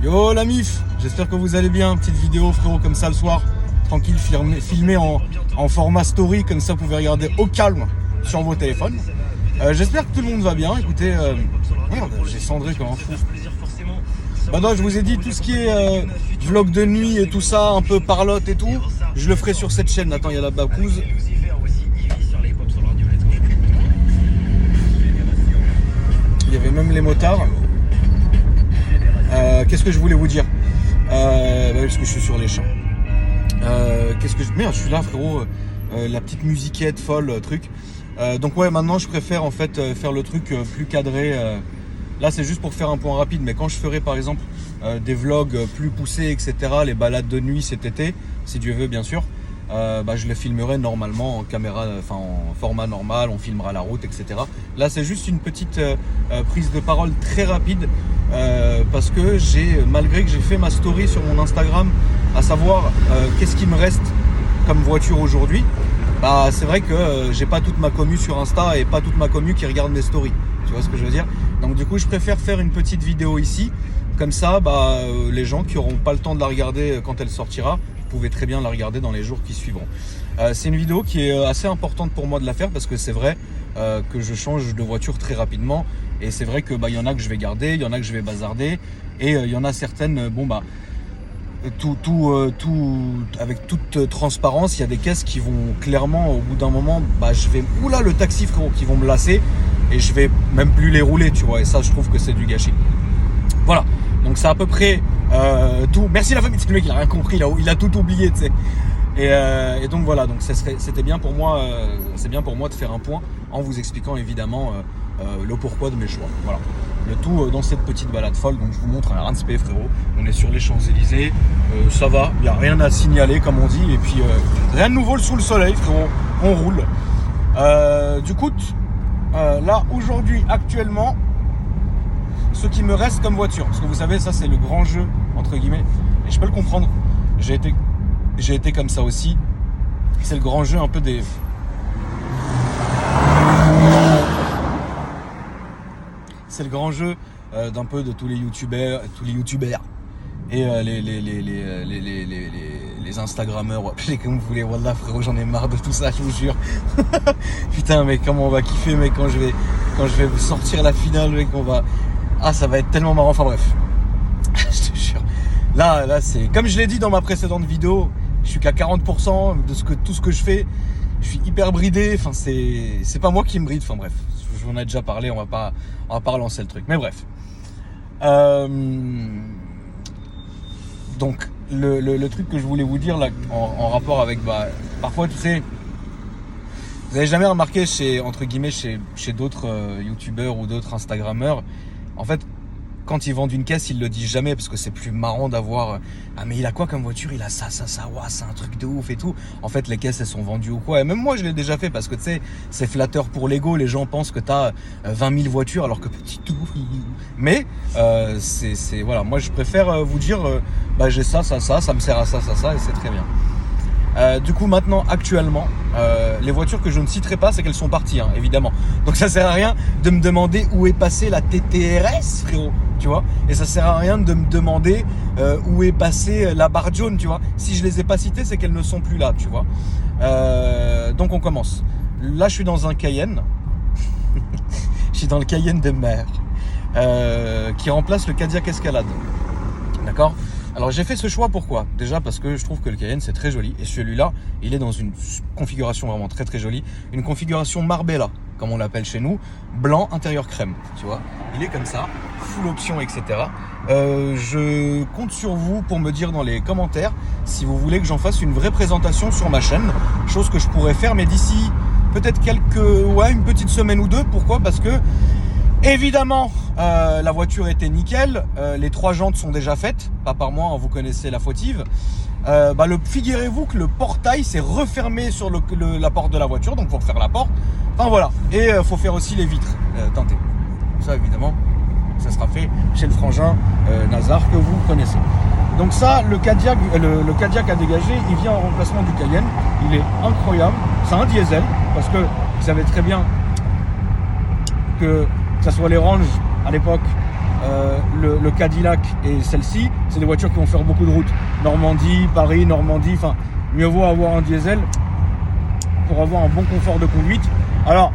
Yo la mif, j'espère que vous allez bien. Petite vidéo frérot comme ça le soir, tranquille, filmé en format story, comme ça vous pouvez regarder au calme sur vos téléphones. J'espère que tout le monde va bien. Écoutez, merde, j'ai cendré comme un fou. Bah non, je vous ai dit tout ce qui est vlog de nuit et tout ça, un peu parlotte et tout, je le ferai sur cette chaîne. Attends, il y a la Bakouz. Il y avait même les motards. Qu'est-ce que je voulais vous dire parce que je suis sur les champs. Merde, je suis là frérot. La petite musiquette folle, truc. Donc ouais, maintenant je préfère en fait faire le truc plus cadré. Là c'est juste pour faire un point rapide, mais quand je ferai par exemple des vlogs plus poussés, etc., les balades de nuit cet été, si Dieu veut bien sûr, je les filmerai normalement en caméra, enfin en format normal, on filmera la route, etc. Là c'est juste une petite prise de parole très rapide parce que malgré que j'ai fait ma story sur mon Instagram, à savoir qu'est-ce qui me reste comme voiture aujourd'hui, c'est vrai que j'ai pas toute ma commu sur Insta et pas toute ma commu qui regarde mes stories. Tu vois ce que je veux dire? Donc du coup je préfère faire une petite vidéo ici, comme ça les gens qui n'auront pas le temps de la regarder quand elle sortira, vous pouvez très bien la regarder dans les jours qui suivront. C'est une vidéo qui est assez importante pour moi de la faire parce que c'est vrai que je change de voiture très rapidement et c'est vrai que y en a que je vais garder, il y en a que je vais bazarder et il y en a certaines, avec toute transparence, il y a des caisses qui vont clairement, au bout d'un moment, oula le taxi frérot, qui vont me lasser et je vais même plus les rouler, tu vois, et ça je trouve que c'est du gâchis. Voilà, donc c'est à peu près tout. Merci la famille, c'est le mec il a rien compris, il a tout oublié, tu sais. Et donc voilà, donc c'était bien pour moi, c'est bien pour moi de faire un point en vous expliquant évidemment le pourquoi de mes choix. Voilà. Le tout dans cette petite balade folle, donc je vous montre un Ranspe frérot. On est sur les Champs-Élysées, ça va, il n'y a rien à signaler comme on dit, et puis rien de nouveau sous le soleil frérot, on roule. Du coup, là aujourd'hui, actuellement, ce qui me reste comme voiture, parce que vous savez, ça c'est le grand jeu, entre guillemets, et je peux le comprendre, j'ai été comme ça aussi, c'est le grand jeu un peu des... C'est le grand jeu d'un peu de tous les youtubeurs et les instagrammeurs, appelez comme vous voulez. Wallah frérot, j'en ai marre de tout ça, je vous jure. Putain mais comment on va kiffer mec quand je vais sortir la finale mec, ça va être tellement marrant, enfin bref. Je te jure. Là c'est comme je l'ai dit dans ma précédente vidéo, je suis qu'à 40% de tout ce que je fais. Je suis hyper bridé, enfin c'est pas moi qui me bride, enfin bref, je vous en ai déjà parlé, on va pas relancer le truc, mais bref. Donc le truc que je voulais vous dire là en rapport avec parfois tu sais, vous avez jamais remarqué entre guillemets chez d'autres youtubeurs ou d'autres instagrammeurs, en fait quand ils vendent une caisse, ils le disent jamais parce que c'est plus marrant d'avoir mais il a quoi comme voiture, il a ça, ouah, c'est un truc de ouf et tout. En fait, les caisses elles sont vendues ou quoi. Et même moi, je l'ai déjà fait parce que tu sais, c'est flatteur pour l'ego. Les gens pensent que t'as 20 000 voitures alors que petit tout. Mais voilà, moi je préfère vous dire j'ai ça me sert à ça et c'est très bien. Du coup maintenant actuellement les voitures que je ne citerai pas c'est qu'elles sont parties évidemment, donc ça sert à rien de me demander où est passée la TTRS frérot, tu vois, et ça sert à rien de me demander où est passée la barre jaune, tu vois, si je les ai pas citées c'est qu'elles ne sont plus là, tu vois. Donc on commence, là je suis dans un Cayenne. Je suis dans le Cayenne de mer qui remplace le Cadillac Escalade, d'accord. Alors j'ai fait ce choix pourquoi? Déjà parce que je trouve que le Cayenne c'est très joli et celui-là il est dans une configuration vraiment très très jolie, une configuration Marbella comme on l'appelle chez nous, blanc intérieur crème, tu vois, il est comme ça, full option etc. Je compte sur vous pour me dire dans les commentaires si vous voulez que j'en fasse une vraie présentation sur ma chaîne, chose que je pourrais faire mais d'ici peut-être une petite semaine ou deux. Pourquoi? Parce que évidemment, la voiture était nickel, les 3 jantes sont déjà faites, pas par moi, vous connaissez la fautive. Figurez-vous que le portail s'est refermé sur la porte de la voiture, donc faut refaire la porte. Enfin voilà, et faut faire aussi les vitres teintées. Ça évidemment, ça sera fait chez le frangin Nazar que vous connaissez. Donc ça, le Cadillac a dégagé, il vient en remplacement du Cayenne, il est incroyable, c'est un diesel, parce que vous savez très bien que ça soit les Range à l'époque, le Cadillac et celle-ci, c'est des voitures qui vont faire beaucoup de routes. Normandie, Paris, Normandie, enfin, mieux vaut avoir un diesel pour avoir un bon confort de conduite. Alors,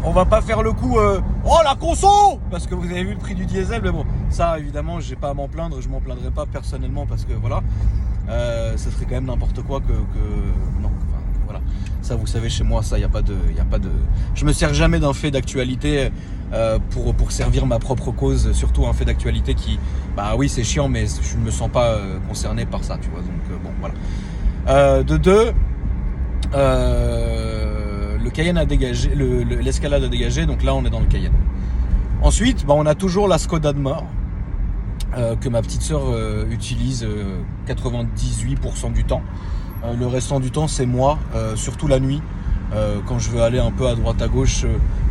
on va pas faire le coup oh la conso, parce que vous avez vu le prix du diesel, mais bon, ça évidemment j'ai pas à m'en plaindre, je m'en plaindrai pas personnellement parce que voilà, ça serait quand même n'importe quoi que non, enfin, voilà, ça vous savez chez moi, ça y a pas de, je me sers jamais d'un fait d'actualité pour servir ma propre cause, surtout un fait d'actualité qui, bah oui c'est chiant, mais je ne me sens pas concerné par ça, tu vois, donc bon voilà. De deux, le Cayenne a dégagé, l'escalade a dégagé, donc là on est dans le Cayenne. Ensuite, bah, on a toujours la Skoda de mort que ma petite sœur utilise 98% du temps. Le restant du temps c'est moi, surtout la nuit, quand je veux aller un peu à droite à gauche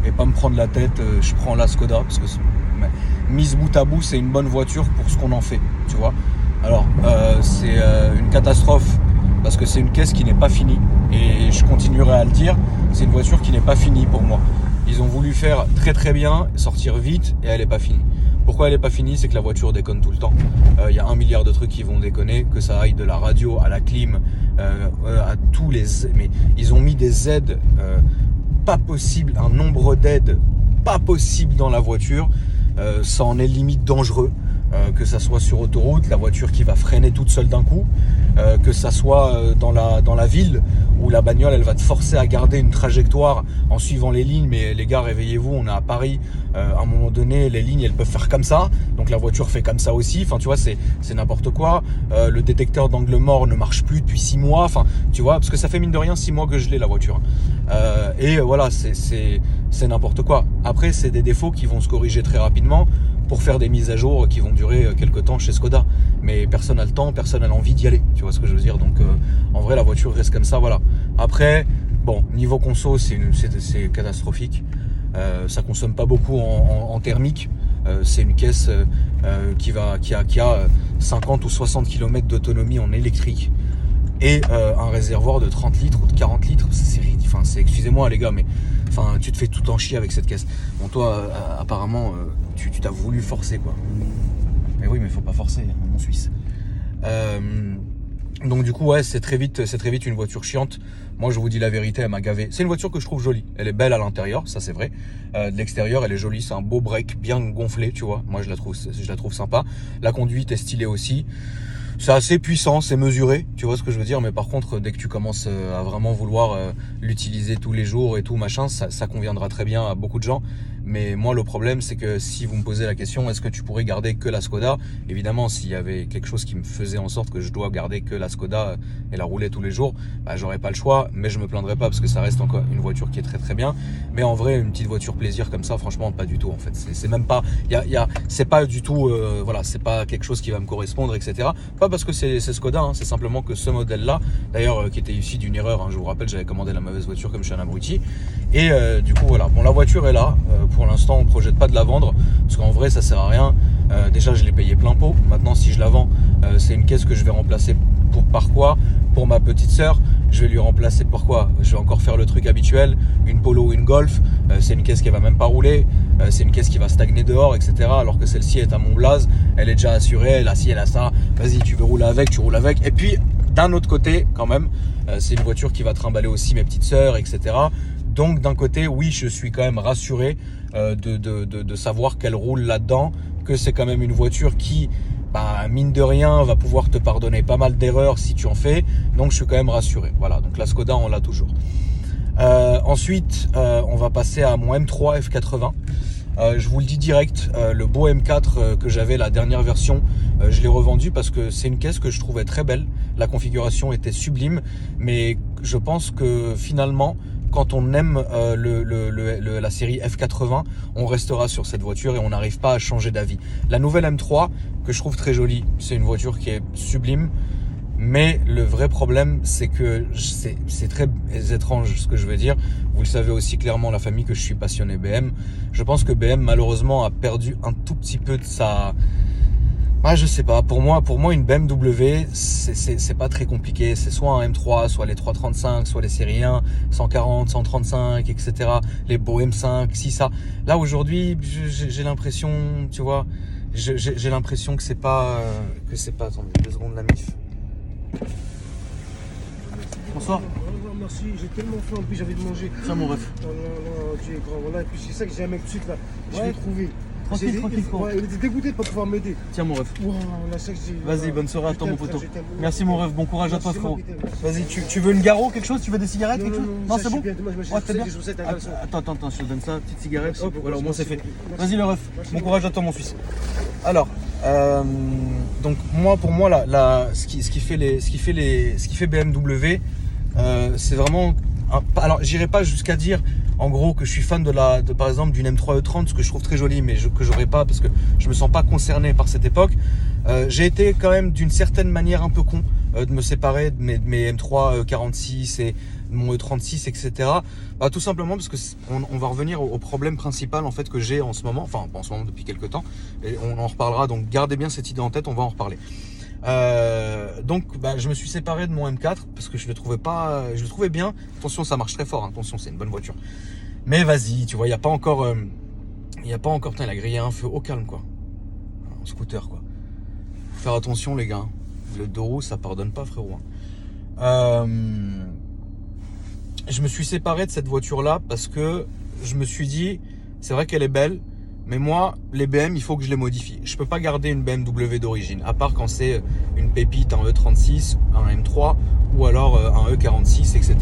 et pas me prendre la tête, je prends la Skoda parce que mise bout à bout c'est une bonne voiture pour ce qu'on en fait, tu vois. Alors c'est une catastrophe parce que c'est une caisse qui n'est pas finie et je continuerai à le dire, c'est une voiture qui n'est pas finie pour moi. Ils ont voulu faire très très bien, sortir vite et elle n'est pas finie. Pourquoi elle n'est pas finie? C'est que la voiture déconne tout le temps. Y a 1 milliard de trucs qui vont déconner, que ça aille de la radio à la clim, à tous les... Mais ils ont mis des aides pas possible, un nombre d'aides pas possible dans la voiture. Ça en est limite dangereux. Que ça soit sur autoroute, la voiture qui va freiner toute seule d'un coup, que ça soit dans la ville où la bagnole elle va te forcer à garder une trajectoire en suivant les lignes, mais les gars réveillez-vous, on est à Paris, à un moment donné les lignes elles peuvent faire comme ça, donc la voiture fait comme ça aussi, enfin tu vois c'est n'importe quoi. Le détecteur d'angle mort ne marche plus depuis 6 mois, enfin tu vois, parce que ça fait mine de rien 6 mois que je l'ai la voiture, et voilà c'est n'importe quoi. Après c'est des défauts qui vont se corriger très rapidement pour faire des mises à jour qui vont durer quelques temps chez Skoda, mais personne n'a le temps, personne n'a l'envie d'y aller, tu vois ce que je veux dire, donc en vrai la voiture reste comme ça, voilà. Après bon, niveau conso c'est catastrophique, ça consomme pas beaucoup en thermique, c'est une caisse qui a 50 ou 60 km d'autonomie en électrique et un réservoir de 30 litres ou de 40 litres, c'est excusez-moi les gars, mais enfin tu te fais tout en chier avec cette caisse. Bon toi apparemment tu t'as voulu forcer quoi. Mais oui mais faut pas forcer, mon Suisse. Donc du coup ouais c'est très vite une voiture chiante. Moi je vous dis la vérité, elle m'a gavé. C'est une voiture que je trouve jolie, elle est belle à l'intérieur, ça c'est vrai. De l'extérieur elle est jolie, c'est un beau break bien gonflé, tu vois. Moi je la trouve sympa. La conduite est stylée aussi. C'est assez puissant, c'est mesuré, tu vois ce que je veux dire, mais par contre dès que tu commences à vraiment vouloir l'utiliser tous les jours et tout machin, ça conviendra très bien à beaucoup de gens. Mais moi le problème c'est que si vous me posez la question est-ce que tu pourrais garder que la Skoda, évidemment s'il y avait quelque chose qui me faisait en sorte que je dois garder que la Skoda et la rouler tous les jours, bah j'aurais pas le choix, mais je me plaindrais pas parce que ça reste encore une voiture qui est très très bien. Mais en vrai une petite voiture plaisir comme ça, franchement pas du tout en fait, c'est même pas, c'est pas du tout, voilà, c'est pas quelque chose qui va me correspondre, etc. Pas parce que c'est Skoda, hein, c'est simplement que ce modèle là, d'ailleurs qui était issu d'une erreur, hein, je vous rappelle j'avais commandé la mauvaise voiture comme je suis un abruti, et du coup voilà, bon la voiture est là, pour l'instant on projette pas de la vendre, parce qu'en vrai ça sert à rien, déjà je l'ai payé plein pot, maintenant si je la vends, c'est une caisse que je vais remplacer par quoi? Pour ma petite sœur, je vais lui remplacer par quoi? Je vais encore faire le truc habituel, une Polo ou une Golf, c'est une caisse qui va même pas rouler, c'est une caisse qui va stagner dehors, etc. Alors que celle-ci est à mon blaze, elle est déjà assurée, elle a ci, elle a ça, vas-y tu veux rouler avec, tu roules avec. Et puis d'un autre côté quand même, c'est une voiture qui va trimballer aussi mes petites sœurs, etc. Donc d'un côté oui je suis quand même rassuré de savoir qu'elle roule là-dedans, que c'est quand même une voiture qui bah, mine de rien va pouvoir te pardonner pas mal d'erreurs si tu en fais, donc je suis quand même rassuré. Voilà, donc la Skoda on l'a toujours. Ensuite on va passer à mon M3 F80. Je vous le dis direct, le beau M4 que j'avais, la dernière version, je l'ai revendu parce que c'est une caisse que je trouvais très belle, la configuration était sublime, mais je pense que finalement quand on aime la série F80, on restera sur cette voiture et on n'arrive pas à changer d'avis. La nouvelle M3 que je trouve très jolie, c'est une voiture qui est sublime, mais le vrai problème c'est que c'est très étrange ce que je veux dire. Vous le savez aussi clairement, la famille, que je suis passionné BM. Je pense que BM malheureusement a perdu un tout petit peu de Ah, je sais pas, pour moi une BMW, c'est pas très compliqué. C'est soit un M3, soit les 335, soit les séries 1, 140, 135, etc. Les beaux M5, si ça. Là, aujourd'hui, j'ai l'impression, tu vois, j'ai l'impression que c'est pas, attendez, 2 secondes, la MIF. Bonsoir. Merci, j'ai tellement faim, en plus j'avais de manger. Tiens, mon ref. Non, non, tu es grand, voilà, et puis c'est ça que j'ai un mec tout de suite là, je Ouais. l'ai trouvé. Tranquille, Ouais, il était dégoûté de pas pouvoir m'aider. Tiens, mon ref. Wow, là, c'est que j'ai. Vas-y, bonne soirée à toi, mon poteau. Je t'aime. Merci, mon ref. Bon courage à toi, Merci, frérot. c'est moi qui t'aime. Vas-y, tu veux une garo, quelque chose? Tu veux des cigarettes, Non, quelque chose? non, Non, c'est bon? Ouais, t'es bien. Des chaussettes, un caleçon. Attends, je te donne ça, petite cigarette. Merci Hop, beaucoup, voilà, au moins c'est fait. merci. Vas-y, le ref. Merci. Bon courage à toi, mon fils. Alors, donc pour moi, ce qui fait BMW, c'est vraiment. Alors, j'irai pas jusqu'à dire, en gros, que je suis fan par exemple, d'une M3 E30, ce que je trouve très joli, mais que j'aurais pas parce que je me sens pas concerné par cette époque. J'ai été quand même d'une certaine manière un peu con de me séparer de mes M3 46 et mon E36, etc. Bah, tout simplement parce que on va revenir au problème principal en fait que j'ai en ce moment, enfin en ce moment depuis quelques temps, et on en reparlera. Donc gardez bien cette idée en tête, on va en reparler. Donc bah, je me suis séparé de mon M4 parce que je le trouvais bien. Attention, ça marche très fort, hein. Attention, c'est une bonne voiture. Mais vas-y, tu vois, il y a pas encore putain, il a grillé un feu au calme quoi. En scooter quoi. Faut faire attention les gars. Le deux roues ça pardonne pas frérot. Je me suis séparé de cette voiture là parce que je me suis dit, c'est vrai qu'elle est belle, mais moi, les BM, il faut que je les modifie. Je peux pas garder une BMW d'origine, à part quand c'est une pépite, un E36, un M3 ou alors un E46, etc.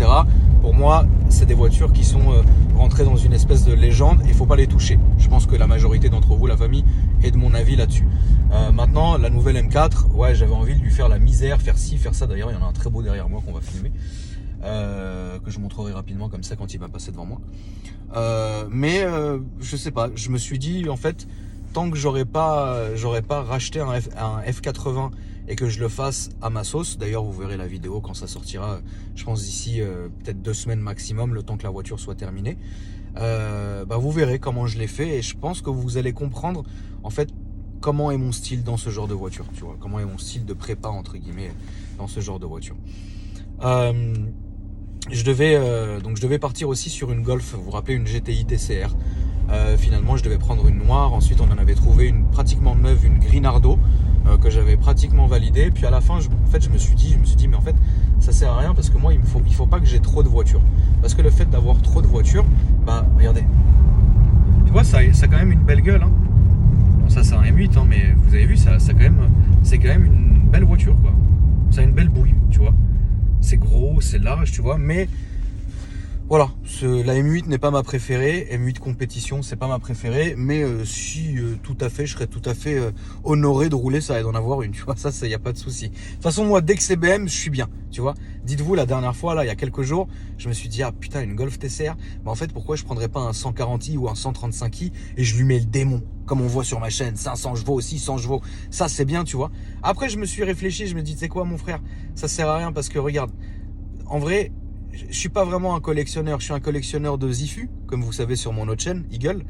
Pour moi, c'est des voitures qui sont rentrées dans une espèce de légende et il faut pas les toucher. Je pense que la majorité d'entre vous, la famille, est de mon avis là-dessus. Maintenant, la nouvelle M4, ouais, j'avais envie de lui faire la misère, faire ci, faire ça. D'ailleurs, il y en a un très beau derrière moi qu'on va filmer. Que je montrerai rapidement comme ça quand il va passer devant moi. Je sais pas, je me suis dit en fait, tant que j'aurais pas racheté un F80 et que je le fasse à ma sauce, d'ailleurs vous verrez la vidéo quand ça sortira, je pense d'ici peut-être 2 semaines maximum, le temps que la voiture soit terminée, bah vous verrez comment je l'ai fait et je pense que vous allez comprendre en fait comment est mon style dans ce genre de voiture, tu vois, comment est mon style de prépa entre guillemets dans ce genre de voiture. Je devais partir aussi sur une Golf, vous vous rappelez, une GTI TCR. Finalement, je devais prendre une noire. Ensuite, on en avait trouvé une pratiquement neuve, une Grinardo, que j'avais pratiquement validée. Puis à la fin, je me suis dit, mais en fait, ça sert à rien parce que moi, il faut pas que j'ai trop de voitures. Parce que le fait d'avoir trop de voitures, bah, regardez. Tu vois, ça a quand même une belle gueule. Hein. Bon, ça, c'est un M8, hein, mais vous avez vu, c'est quand même une belle voiture, quoi. Ça a une belle bouille, tu vois. C'est gros, c'est large, tu vois, mais voilà, la M8 n'est pas ma préférée, M8 compétition, c'est pas ma préférée, mais tout à fait, je serais tout à fait honoré de rouler ça et d'en avoir une, tu vois, ça, y a pas de souci. De toute façon, moi, dès que c'est BM, je suis bien, tu vois. Dites-vous, la dernière fois, là, il y a quelques jours, je me suis dit, ah putain, une Golf TCR, bah en fait, pourquoi je prendrais pas un 140i ou un 135i et je lui mets le démon, comme on voit sur ma chaîne, 500 chevaux, 600 chevaux, ça, c'est bien, tu vois. Après, je me suis réfléchi, je me dis, tu sais quoi, mon frère, ça sert à rien parce que, regarde, en vrai, je suis pas vraiment un collectionneur, je suis un collectionneur de Zifu, comme vous savez sur mon autre chaîne, Eagle.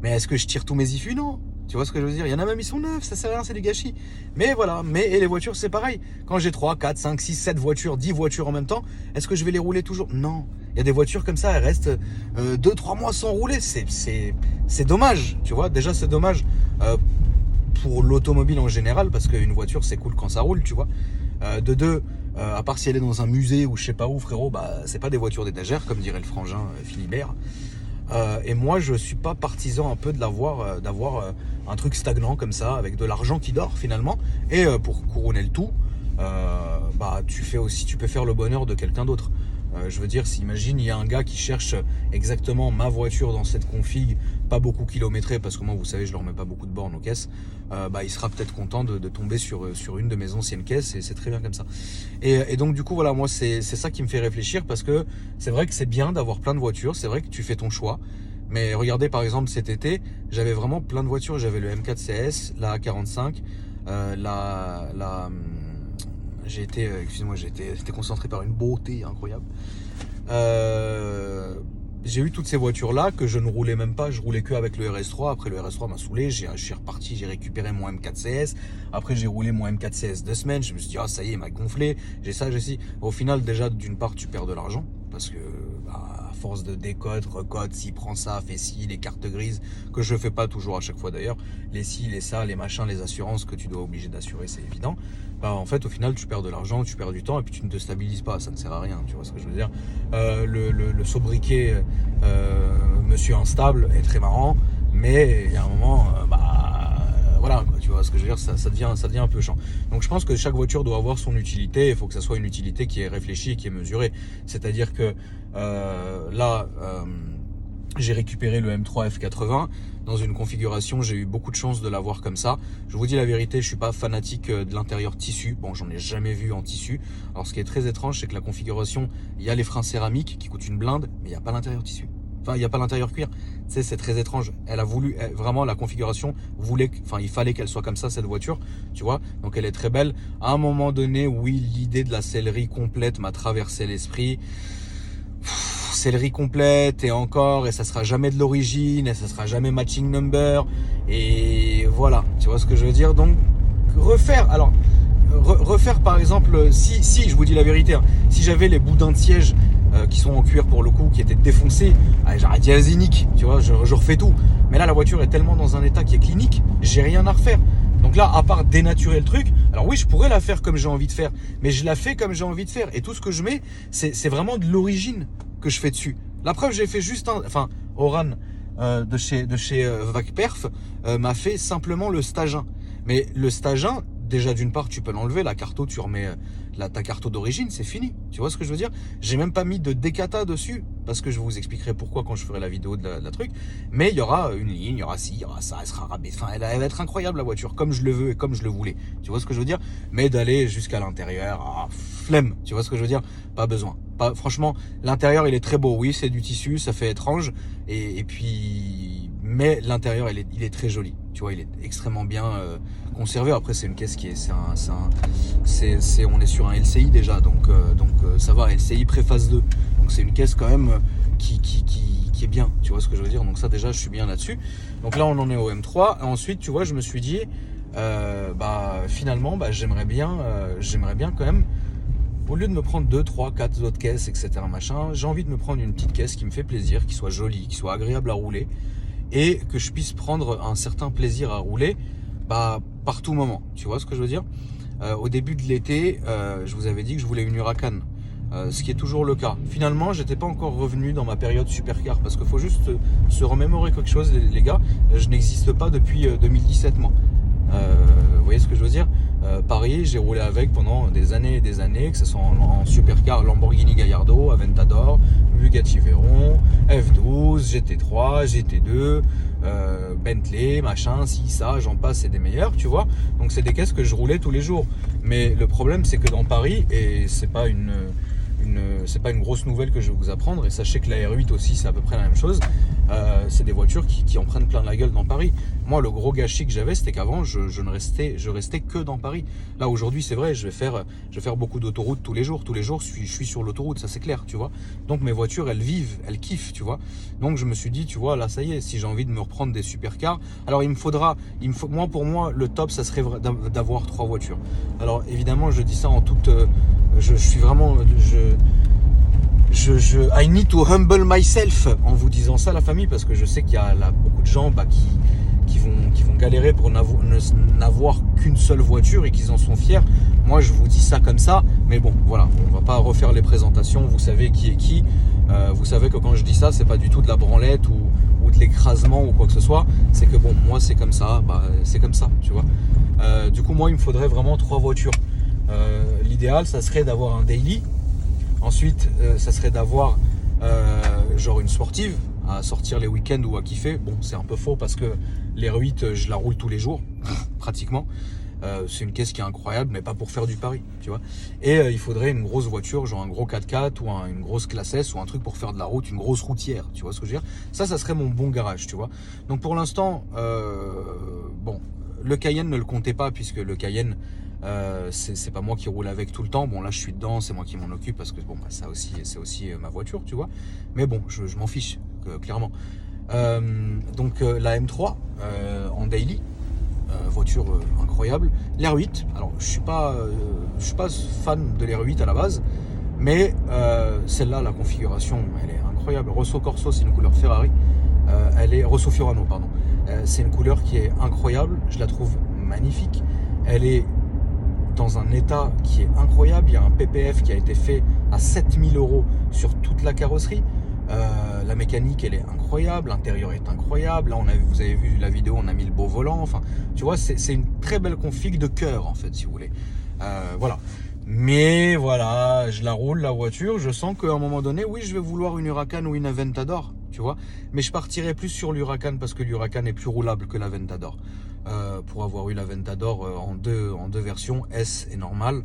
Mais est-ce que je tire tous mes Zifu? Non. Tu vois ce que je veux dire? Il y en a même, ils sont neufs, ça sert à rien, c'est du gâchis. Mais voilà, et les voitures, c'est pareil. Quand j'ai 3, 4, 5, 6, 7 voitures, 10 voitures en même temps, est-ce que je vais les rouler toujours? Non. Il y a des voitures comme ça, elles restent 2-3 mois sans rouler. C'est dommage, tu vois. Déjà, c'est dommage pour l'automobile en général, parce qu'une voiture, c'est cool quand ça roule, tu vois. De deux, à part si elle est dans un musée ou je sais pas où, frérot, bah c'est pas des voitures d'étagère comme dirait le frangin Philibert. Et moi je suis pas partisan un peu d'avoir un truc stagnant comme ça avec de l'argent qui dort finalement. Et pour couronner le tout, bah tu peux faire le bonheur de quelqu'un d'autre. Je veux dire, imagine, il y a un gars qui cherche exactement ma voiture dans cette config, pas beaucoup kilométrée, parce que moi, vous savez, je leur mets pas beaucoup de bornes aux caisses, bah, il sera peut-être content de tomber sur une de mes anciennes caisses, et c'est très bien comme ça. Et donc, du coup, voilà, moi, c'est ça qui me fait réfléchir, parce que c'est vrai que c'est bien d'avoir plein de voitures, c'est vrai que tu fais ton choix, mais regardez, par exemple, cet été, j'avais vraiment plein de voitures, j'avais le M4 CS, la A45, j'étais concentré par une beauté incroyable. j'ai eu toutes ces voitures-là que je ne roulais même pas. Je roulais que avec le RS3. Après, le RS3 m'a saoulé. Je suis reparti, j'ai récupéré mon M4 CS. Après, j'ai roulé mon M4 CS 2 semaines. Je me suis dit, ah, ça y est, il m'a gonflé. J'ai ça, j'ai ci. Au final, déjà, d'une part, tu perds de l'argent. Parce que, à force de décode, recode, si, prends ça, fais ci, les cartes grises, que je fais pas toujours à chaque fois d'ailleurs. Les ci, les ça, les machins, les assurances que tu dois obliger d'assurer, c'est évident. En fait, au final, tu perds de l'argent, tu perds du temps et puis tu ne te stabilises pas. Ça ne sert à rien, tu vois ce que je veux dire. Le sobriquet Monsieur Instable est très marrant, mais il y a un moment, voilà, quoi, tu vois ce que je veux dire, ça devient un peu chiant. Donc je pense que chaque voiture doit avoir son utilité. Il faut que ça soit une utilité qui est réfléchie, qui est mesurée. C'est-à-dire que là, j'ai récupéré le M3 F80 dans une configuration, j'ai eu beaucoup de chance de l'avoir comme ça. Je vous dis la vérité, je suis pas fanatique de l'intérieur tissu. Bon, j'en ai jamais vu en tissu. Alors ce qui est très étrange, c'est que la configuration, il y a les freins céramiques qui coûtent une blinde, mais il n'y a pas l'intérieur tissu. Enfin, il n'y a pas l'intérieur cuir. Tu sais, c'est très étrange. Elle a voulu, vraiment, la configuration voulait, enfin, il fallait qu'elle soit comme ça, cette voiture, tu vois. Donc, elle est très belle. À un moment donné, oui, l'idée de la sellerie complète m'a traversé l'esprit. Sellerie complète et encore, et ça sera jamais de l'origine, et ça sera jamais matching number, et voilà, tu vois ce que je veux dire. Donc, refaire par exemple, si je vous dis la vérité, hein, si j'avais les boudins de siège qui sont en cuir pour le coup, qui étaient défoncés, j'aurais dit Zénic, tu vois, je refais tout. Mais là, la voiture est tellement dans un état qui est clinique, j'ai rien à refaire. Donc là, à part dénaturer le truc, alors oui, je pourrais la faire comme j'ai envie de faire, mais je la fais comme j'ai envie de faire. Et tout ce que je mets, c'est vraiment de l'origine que je fais dessus. La preuve, j'ai fait juste Oran de chez VacPerf m'a fait simplement le stage 1. Mais le stage 1, déjà d'une part, tu peux l'enlever, la carto, tu remets ta carto d'origine, c'est fini. Tu vois ce que je veux dire? J'ai même pas mis de décata dessus, parce que je vous expliquerai pourquoi quand je ferai la vidéo de la truc. Mais il y aura une ligne, il y aura ci, il y aura ça, elle sera rabaissée. Enfin, elle va être incroyable la voiture, comme je le veux et comme je le voulais. Tu vois ce que je veux dire? Mais d'aller jusqu'à l'intérieur, flemme. Tu vois ce que je veux dire? Pas besoin. Franchement, l'intérieur il est très beau. Oui, c'est du tissu, ça fait étrange. Et puis, mais l'intérieur il est très joli. Tu vois, il est extrêmement bien conservé. Après, c'est une caisse qui est, on est sur un LCI déjà, donc ça va. LCI préface 2. Donc c'est une caisse quand même qui est bien. Tu vois ce que je veux dire? Donc ça déjà, je suis bien là-dessus. Donc là, on en est au M3. Et ensuite, tu vois, je me suis dit, finalement, j'aimerais bien quand même. Au lieu de me prendre 2, 3, 4 autres caisses, etc., machin, j'ai envie de me prendre une petite caisse qui me fait plaisir, qui soit jolie, qui soit agréable à rouler et que je puisse prendre un certain plaisir à rouler par tout moment. Tu vois ce que je veux dire? Au début de l'été, je vous avais dit que je voulais une Huracan, ce qui est toujours le cas. Finalement, j'étais pas encore revenu dans ma période supercar parce qu'il faut juste se remémorer quelque chose, les gars. Je n'existe pas depuis 2017, moi. Vous voyez ce que je veux dire? Paris, j'ai roulé avec pendant des années et des années, que ce soit en supercar, Lamborghini Gallardo, Aventador, Bugatti Veyron, F12, GT3, GT2, Bentley, machin, si, ça, j'en passe, c'est des meilleurs, tu vois. Donc c'est des caisses que je roulais tous les jours. Mais le problème, c'est que dans Paris, et c'est pas une grosse nouvelle que je vais vous apprendre, et sachez que la R8 aussi c'est à peu près la même chose, c'est des voitures qui en prennent plein la gueule dans Paris. Moi, le gros gâchis que j'avais, c'était qu'avant je restais que dans Paris. Là aujourd'hui, c'est vrai, je vais faire beaucoup d'autoroutes tous les jours, je suis sur l'autoroute, ça c'est clair, tu vois. Donc mes voitures, elles vivent, elles kiffent, tu vois. Donc je me suis dit, tu vois, là ça y est, si j'ai envie de me reprendre des supercars, alors pour moi le top, ça serait d'avoir 3 voitures. Alors évidemment, je dis ça en toute je suis vraiment I need to humble myself en vous disant ça, la famille, parce que je sais qu'il y a là beaucoup de gens qui vont galérer pour n'avoir qu'une seule voiture et qu'ils en sont fiers. Moi, je vous dis ça comme ça, mais bon, voilà, on va pas refaire les présentations. Vous savez qui est qui. Vous savez que quand je dis ça, c'est pas du tout de la branlette ou de l'écrasement ou quoi que ce soit. C'est que bon, moi, c'est comme ça. C'est comme ça, tu vois. Du coup, moi, il me faudrait vraiment 3 voitures. L'idéal, ça serait d'avoir un daily. Ensuite, ça serait d'avoir genre une sportive à sortir les week-ends ou à kiffer. Bon, c'est un peu faux parce que les R8, je la roule tous les jours, pratiquement. C'est une caisse qui est incroyable, mais pas pour faire du pari, tu vois. Et il faudrait une grosse voiture, genre un gros 4x4 ou une grosse classe S ou un truc pour faire de la route, une grosse routière, tu vois ce que je veux dire. Ça serait mon bon garage, tu vois. Donc pour l'instant, bon, le Cayenne ne le comptez pas puisque le Cayenne, C'est pas moi qui roule avec tout le temps. Bon là je suis dedans, c'est moi qui m'en occupe parce que bon bah, ça aussi c'est aussi ma voiture, tu vois. Mais bon, je m'en fiche clairement. Donc la M3 en daily, voiture incroyable. L'R8, alors je suis pas fan de l'R8 à la base, mais celle-là, la configuration, elle est incroyable. Rosso Corso, c'est une couleur Ferrari. Elle est Rosso Fiorano, pardon. C'est une couleur qui est incroyable. Je la trouve magnifique. Elle est dans un état qui est incroyable. Il y a un PPF qui a été fait à 7000 € sur toute la carrosserie. La mécanique, elle est incroyable. L'intérieur est incroyable. Là, vous avez vu la vidéo, on a mis le beau volant. Enfin, tu vois, c'est une très belle config de cœur, en fait, si vous voulez. Voilà. Mais voilà, je la roule, la voiture. Je sens qu'à un moment donné, oui, je vais vouloir une Huracan ou une Aventador, tu vois. Mais je partirai plus sur l'Huracan parce que l'Huracan est plus roulable que l'Aventador. Pour avoir eu l'Aventador en deux versions, S et normal.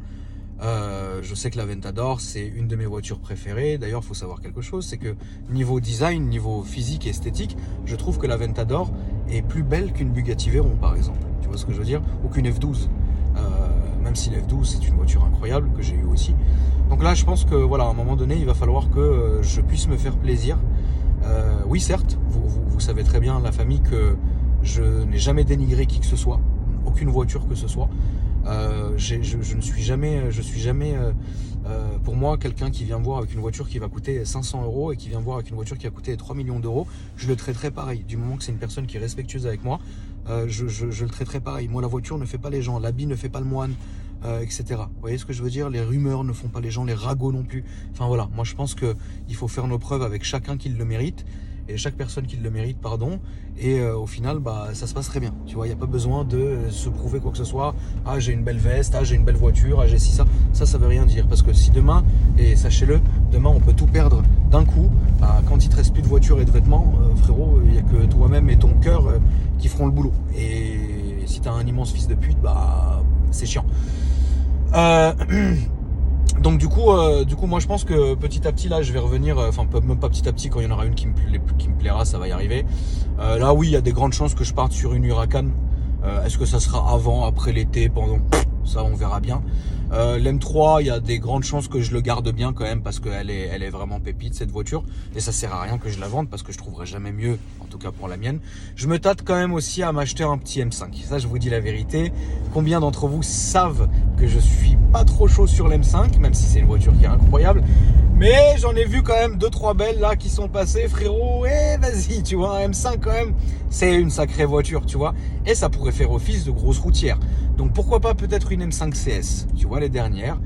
Je sais que l'Aventador, c'est une de mes voitures préférées. D'ailleurs, il faut savoir quelque chose, c'est que niveau design, niveau physique et esthétique, je trouve que l'Aventador est plus belle qu'une Bugatti Veyron, par exemple. Tu vois ce que je veux dire? Ou qu'une F12. Même si la F12 c'est une voiture incroyable que j'ai eu aussi. Donc là je pense que voilà, à un moment donné il va falloir que je puisse me faire plaisir. Oui certes, vous savez très bien la famille que je n'ai jamais dénigré qui que ce soit, aucune voiture que ce soit. Je suis jamais pour moi quelqu'un qui vient me voir avec une voiture qui va coûter 500 € et qui vient me voir avec une voiture qui va coûter 3 millions d'euros, je le traiterai pareil. Du moment que c'est une personne qui est respectueuse avec moi, je le traiterai pareil. Moi la voiture ne fait pas les gens, l'habit ne fait pas le moine, etc. Vous voyez ce que je veux dire? Les rumeurs ne font pas les gens, les ragots non plus. Enfin voilà, moi je pense qu'il faut faire nos preuves avec chacun qui le mérite. Et chaque personne qui le mérite, pardon, et au final, bah, ça se passe très bien. Tu vois, il n'y a pas besoin de se prouver quoi que ce soit. Ah, j'ai une belle veste, ah, j'ai une belle voiture, ah, j'ai ci, ça. Ça veut rien dire. Parce que si demain, et sachez-le, demain, on peut tout perdre d'un coup, bah, quand il ne te reste plus de voiture et de vêtements, frérot, il n'y a que toi-même et ton cœur qui feront le boulot. Et si tu as un immense fils de pute, bah, c'est chiant. Donc du coup, moi je pense que petit à petit là je vais revenir, enfin même pas petit à petit, quand il y en aura une qui me plaira, ça va y arriver. Là oui, il y a des grandes chances que je parte sur une Huracan. Est-ce que ça sera avant, après l'été, pendant, ça on verra bien. L'M3, il y a des grandes chances que je le garde bien quand même parce qu'elle est vraiment pépite cette voiture et ça sert à rien que je la vende parce que je trouverai jamais mieux, en tout cas pour la mienne. Je me tâte quand même aussi à m'acheter un petit M5. Ça je vous dis la vérité. Combien d'entre vous savent que je suis pas trop chaud sur l'M5, même si c'est une voiture qui est incroyable. Mais j'en ai vu quand même 2-3 belles là qui sont passées, frérot. Et vas-y, tu vois, un M5 quand même, c'est une sacrée voiture, tu vois. Et ça pourrait faire office de grosse routière. Donc pourquoi pas peut-être une M5 CS, tu vois, les dernières.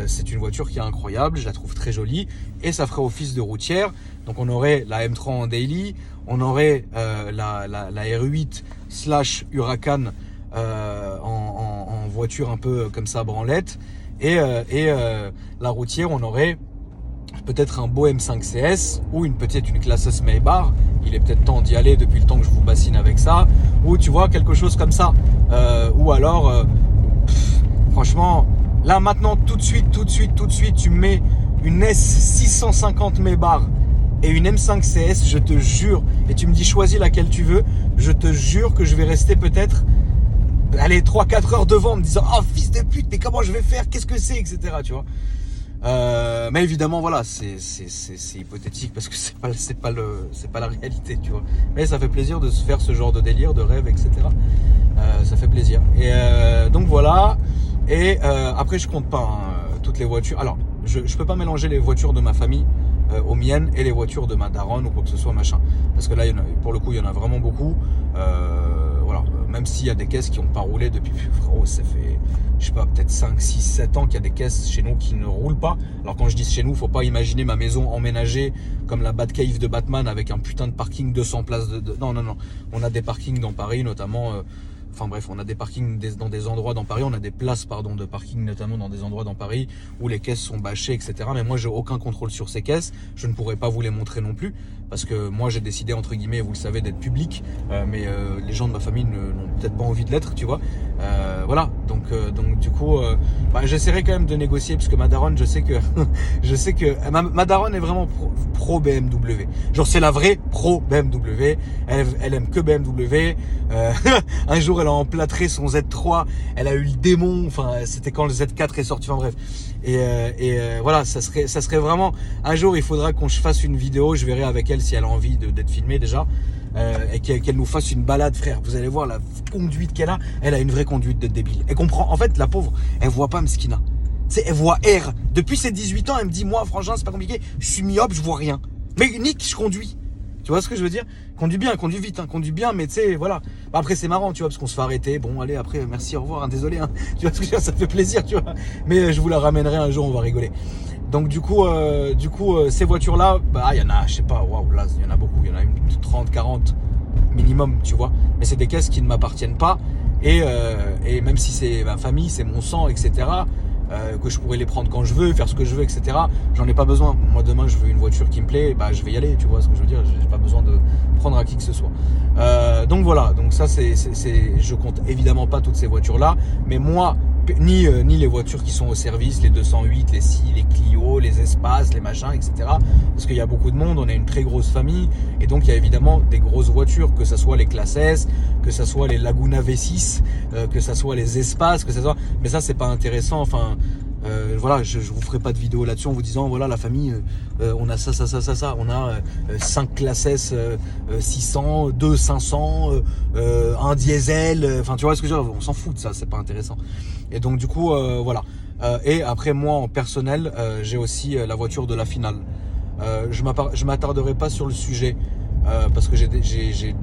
C'est une voiture qui est incroyable, je la trouve très jolie. Et ça ferait office de routière. Donc on aurait la M3 en daily, on aurait la R8 / Huracan en voiture un peu comme ça, branlette. Et la routière, on aurait peut-être un beau M5 CS ou une classe S Maybach. Il est peut-être temps d'y aller depuis le temps que je vous bassine avec ça. Ou tu vois, quelque chose comme ça. Ou alors, franchement, là maintenant, tout de suite, tu me mets une S650 Maybach et une M5 CS, je te jure, et tu me dis choisis laquelle tu veux, je te jure que je vais rester peut-être, allez, 3-4 heures devant en me disant, oh fils de pute, mais comment je vais faire, qu'est-ce que c'est, etc. Tu vois. Mais évidemment, voilà, c'est hypothétique parce que c'est pas la réalité, tu vois. Mais ça fait plaisir de se faire ce genre de délire, de rêve, etc. Ça fait plaisir. Et donc voilà. Et après, je compte pas toutes les voitures. Alors, je peux pas mélanger les voitures de ma famille aux miennes et les voitures de ma daronne ou quoi que ce soit, machin. Parce que là, pour le coup, il y en a vraiment beaucoup. Voilà. Même s'il y a des caisses qui n'ont pas roulé depuis, frérot, ça fait, je sais pas, peut-être 5, 6, 7 ans qu'il y a des caisses chez nous qui ne roulent pas. Alors quand je dis chez nous, faut pas imaginer ma maison emménagée comme la Batcave de Batman avec un putain de parking 200 places Non. On a des parkings dans Paris, notamment... Enfin bref, on a des parkings dans des endroits dans Paris, on a des places de parking notamment dans des endroits dans Paris où les caisses sont bâchées, etc. Mais moi, j'ai aucun contrôle sur ces caisses. Je ne pourrais pas vous les montrer non plus parce que moi, j'ai décidé, entre guillemets, vous le savez, d'être public. Mais les gens de ma famille n'ont peut-être pas envie de l'être, tu vois. Voilà, donc du coup, j'essaierai quand même de négocier parce que ma daronne, je sais que ma daronne est vraiment pro BMW. Genre c'est la vraie pro BMW. Elle aime que BMW. Un jour, elle a emplâtré son Z3. Elle a eu le démon. Enfin, c'était quand le Z4 est sorti. Enfin bref. Et voilà, ça serait vraiment. Un jour, il faudra qu'on fasse une vidéo. Je verrai avec elle si elle a envie d'être filmée déjà. Et qu'elle nous fasse une balade, frère. Vous allez voir la conduite qu'elle a. Elle a une vraie conduite de débile. Elle comprend. En fait, la pauvre, elle voit pas Mskina. C'est, elle voit R. Depuis ses 18 ans, elle me dit, moi, franchement, c'est pas compliqué. Je suis myope, je vois rien. Mais Nick, je conduis. Tu vois ce que je veux dire? Conduis bien, conduis vite, hein, conduis bien, mais tu sais, voilà. Après, c'est marrant, tu vois, parce qu'on se fait arrêter. Bon, allez, après, merci, au revoir, hein, désolé, hein. Tu vois ce que je veux dire? Ça fait plaisir, tu vois. Mais je vous la ramènerai un jour, on va rigoler. Donc, du coup, ces voitures-là, il y en a, je sais pas, waouh, là, il y en a beaucoup. Il y en a une 30, 40 minimum, tu vois. Mais c'est des caisses qui ne m'appartiennent pas. Et même si c'est ma famille, c'est mon sang, etc., que je pourrais les prendre quand je veux, faire ce que je veux, etc., j'en ai pas besoin. Moi, demain, je veux une voiture qui me plaît, je vais y aller, tu vois ce que je veux dire. J'ai pas besoin de prendre à qui que ce soit. Donc voilà, donc ça, je compte évidemment pas toutes ces voitures-là, mais moi, ni les voitures qui sont au service, les 208, les les Clio, les Espaces, les machins, etc. Parce qu'il y a beaucoup de monde, on est une très grosse famille, et donc il y a évidemment des grosses voitures, que ça soit les Classe S, que ça soit les Laguna V6, que ça soit les Espaces, que ça soit... Mais ça, c'est pas intéressant, enfin... voilà, je vous ferai pas de vidéo là-dessus en vous disant voilà la famille, on a ça, on a 5 Classe S 600, 2 500, un diesel, enfin tu vois ce que je veux dire, on s'en fout de ça, c'est pas intéressant. Et donc du coup voilà. Et après moi en personnel, j'ai aussi la voiture de la finale. Je m'attarderai pas sur le sujet parce que j'ai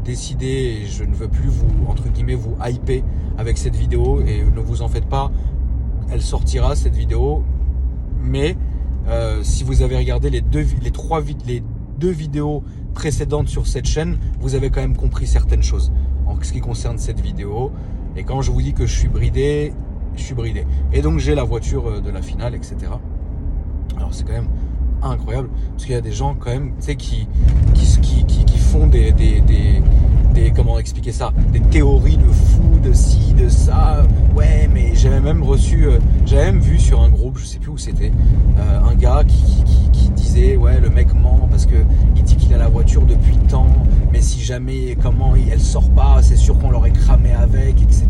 décidé et je ne veux plus vous entre guillemets vous hyper avec cette vidéo et ne vous en faites pas. Elle sortira cette vidéo, mais si vous avez regardé les deux vidéos précédentes sur cette chaîne, vous avez quand même compris certaines choses en ce qui concerne cette vidéo. Et quand je vous dis que je suis bridé, je suis bridé. Et donc j'ai la voiture de la finale, etc. Alors c'est quand même incroyable parce qu'il y a des gens quand même, tu sais, qui font des comment expliquer ça, des théories de fou, de ci, de ça. Ouais, mais j'avais même vu sur un groupe, je sais plus où c'était, un gars qui disait ouais le mec ment parce que il dit qu'il a la voiture depuis tant, mais si jamais elle sort pas, c'est sûr qu'on l'aurait cramé avec, etc.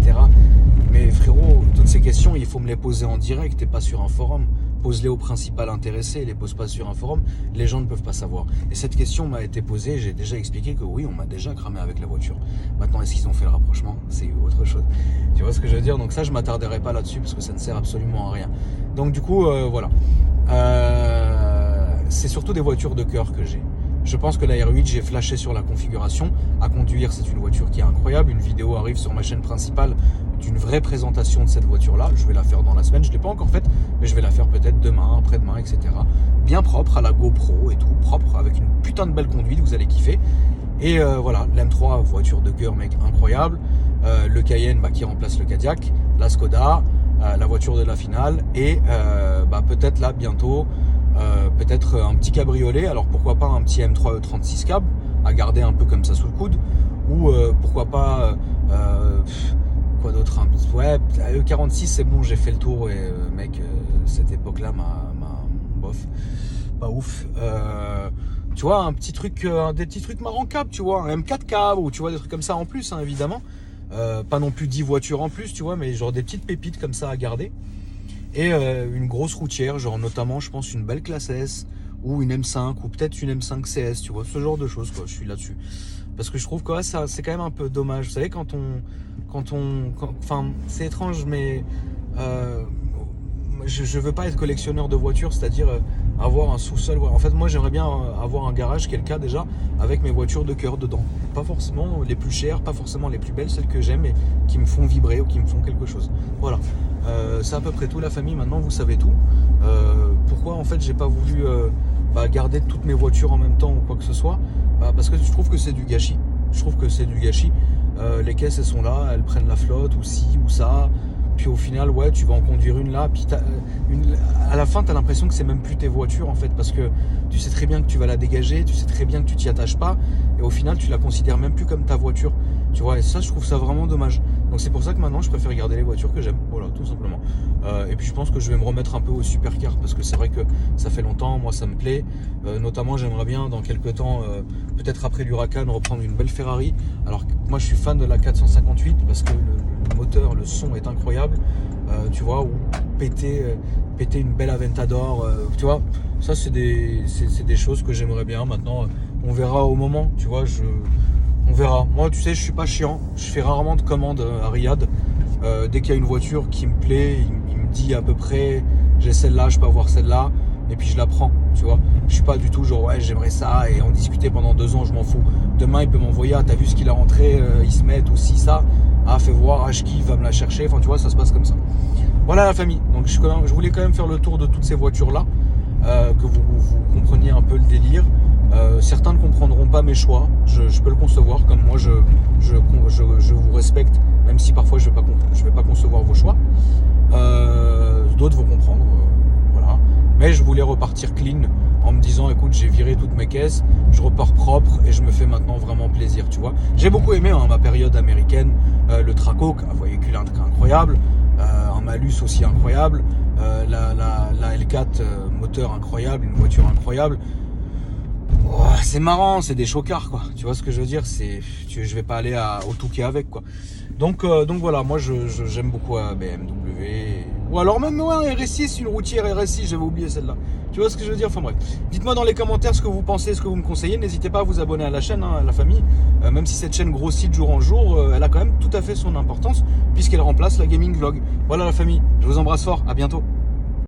Mais frérot, toutes ces questions, il faut me les poser en direct et pas sur un forum. Pose-les au principal intéressé, les pose pas sur un forum, les gens ne peuvent pas savoir. Et cette question m'a été posée, j'ai déjà expliqué que oui, on m'a déjà cramé avec la voiture. Maintenant, est-ce qu'ils ont fait le rapprochement? C'est autre chose. Tu vois ce que je veux dire? Donc ça, je m'attarderai pas là-dessus parce que ça ne sert absolument à rien. Donc du coup, voilà. C'est surtout des voitures de cœur que j'ai. Je pense que la R8, j'ai flashé sur la configuration. À conduire, c'est une voiture qui est incroyable. Une vidéo arrive sur ma chaîne principale d'une vraie présentation de cette voiture-là. Je vais la faire dans la semaine. Je ne l'ai pas encore faite, mais je vais la faire peut-être demain, après-demain, etc. Bien propre, à la GoPro et tout. Propre, avec une putain de belle conduite. Vous allez kiffer. Et voilà, l'M3, voiture de cœur, mec, incroyable. Le Cayenne qui remplace le Kodiaq. La Skoda, la voiture de la finale. Et peut-être là, bientôt... peut-être un petit cabriolet, alors pourquoi pas un petit M3 E36 cab à garder un peu comme ça sous le coude, ou pourquoi pas quoi d'autre, ouais, E46 c'est bon, j'ai fait le tour et mec, cette époque là m'a bof, pas ouf. Tu vois, un petit truc, des petits trucs marrants cab, tu vois, un M4 cab, ou tu vois des trucs comme ça en plus, hein, évidemment, pas non plus 10 voitures en plus, tu vois, mais genre des petites pépites comme ça à garder. Et une grosse routière, genre notamment je pense une belle Classe S ou une M5 ou peut-être une M5 CS, tu vois, ce genre de choses quoi, je suis là-dessus. Parce que je trouve que ouais, ça c'est quand même un peu dommage. Vous savez enfin c'est étrange mais je veux pas être collectionneur de voitures, c'est-à-dire avoir un sous-sol. En fait moi j'aimerais bien avoir un garage, qui est le cas déjà, avec mes voitures de cœur dedans. Pas forcément les plus chères, pas forcément les plus belles, celles que j'aime et qui me font vibrer ou qui me font quelque chose. Voilà. C'est à peu près tout la famille, maintenant vous savez tout. Pourquoi en fait j'ai pas voulu garder toutes mes voitures en même temps ou quoi que ce soit, parce que je trouve que c'est du gâchis. Les caisses elles sont là, elles prennent la flotte ou ci ou ça, puis au final ouais tu vas en conduire une là, puis à la fin t'as l'impression que c'est même plus tes voitures en fait, parce que tu sais très bien que tu vas la dégager, tu sais très bien que tu t'y attaches pas, et au final tu la considères même plus comme ta voiture, tu vois. Et ça je trouve ça vraiment dommage. Donc c'est pour ça que maintenant je préfère garder les voitures que j'aime, voilà, tout simplement. Et puis je pense que je vais me remettre un peu aux supercars parce que c'est vrai que ça fait longtemps, moi ça me plaît. Notamment j'aimerais bien dans quelques temps, peut-être après l'Huracan, reprendre une belle Ferrari. Alors moi je suis fan de la 458 parce que le moteur, le son est incroyable, tu vois, ou péter une belle Aventador, tu vois, ça c'est des choses que j'aimerais bien. Maintenant on verra au moment, tu vois, on verra. Moi, tu sais, je suis pas chiant. Je fais rarement de commandes à Riyad. Dès qu'il y a une voiture qui me plaît, il me dit à peu près, j'ai celle-là, je peux avoir celle-là, et puis je la prends. Tu vois, je suis pas du tout genre ouais, j'aimerais ça et en discuter pendant 2 ans, je m'en fous. Demain, il peut m'envoyer, ah, t'as vu ce qu'il a rentré, il se met ou si ça. Ah, fais voir, ah, je kiffe, va me la chercher. Enfin, tu vois, ça se passe comme ça. Voilà la famille. Donc, je voulais quand même faire le tour de toutes ces voitures-là, que vous compreniez un peu le délire. Certains ne comprendront pas mes choix, je peux le concevoir, comme moi je vous respecte, même si parfois je vais pas concevoir vos choix. D'autres vont comprendre, voilà. Mais je voulais repartir clean en me disant écoute, j'ai viré toutes mes caisses, je repars propre et je me fais maintenant vraiment plaisir, tu vois. J'ai beaucoup aimé ma période américaine, le Traco, un véhicule incroyable, un malus aussi incroyable, la L4 moteur incroyable, une voiture incroyable. Oh, c'est marrant, c'est des chocards quoi. Tu vois ce que je veux dire, je vais pas aller au Touquet avec quoi. Donc voilà, moi j'aime beaucoup la BMW. Ou alors même un RS6, une routière RS6, j'avais oublié celle-là. Tu vois ce que je veux dire. Enfin bref, dites-moi dans les commentaires ce que vous pensez, ce que vous me conseillez. N'hésitez pas à vous abonner à la chaîne, à la famille. Même si cette chaîne grossit de jour en jour, elle a quand même tout à fait son importance puisqu'elle remplace la gaming vlog. Voilà la famille, je vous embrasse fort, à bientôt.